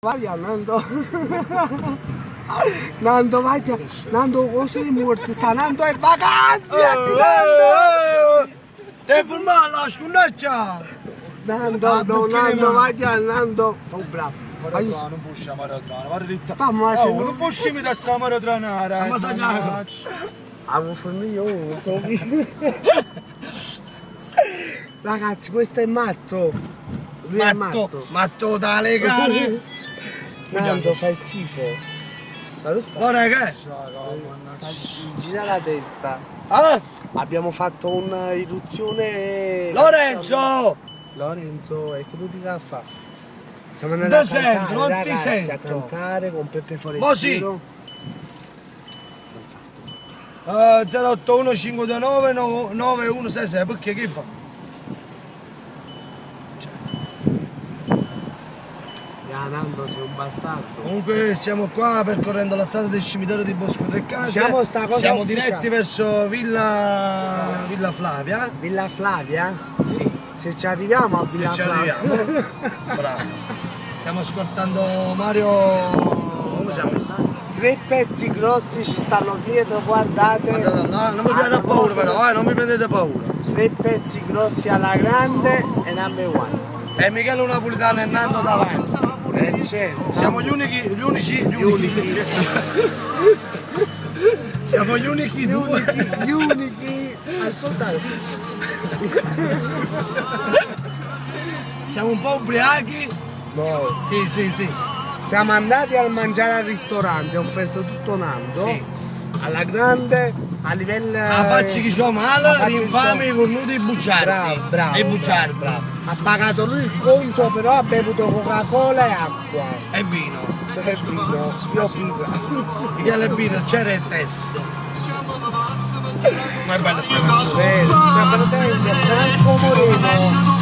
Vai Nando. Nando vai, Nando cosa di morte sta, Nando è vacanza! Devi filmare la scunnaccia! Nando, no, Nando vai, Nando. Oh bravo. Marotrana, non fuscia marotrana, guarda dritta. Non fusci mi da sta marotranara. Ma sai già. Avevo fatto io, so Ragazzi, questo è matto. Lui è matto. Matto da legare. Nando, fai schifo. Guarda che? Gira la testa. Ah? Abbiamo fatto un'irruzione. Lorenzo! Lorenzo, e che tu ti fa fare? Siamo Non andati ti a cantare, sento, non ti ragazzi, sento. a cantare con Peppe Forestiero. Mo sì. 081 529 9166, perché che fa? Nando, sei un bastardo. Comunque siamo qua percorrendo la strada del cimitero di Bosco del Case. Siamo diretti verso Villa Flavia. Villa Flavia? Sì. Se ci arriviamo a Villa Flavia. Bravo. Stiamo scortando Mario. Come siamo? 3 pezzi grossi ci stanno dietro, guardate. Guardate là, non mi prendete paura però, non mi prendete paura. 3 pezzi grossi alla grande e number one. E Michele Napolitano e Nando davanti. Certo. Siamo gli unici. Siamo gli unici due. Gli unici. Ascoltate. Siamo un po' ubriachi. No. Sì. Siamo andati a mangiare al ristorante, ho offerto tutto Nando. Sì. Alla grande, a livello. La faccia chi c'ho male, infami, cornuti e bugiardi. Bravo. E bugiardi. Bravo. Ha pagato lui il conto, però ha bevuto Coca-Cola e acqua. E vino. E vino, io birra. Michele birra, c'era il test. Ma è bella sta canzone. Bello, Franco Moreno.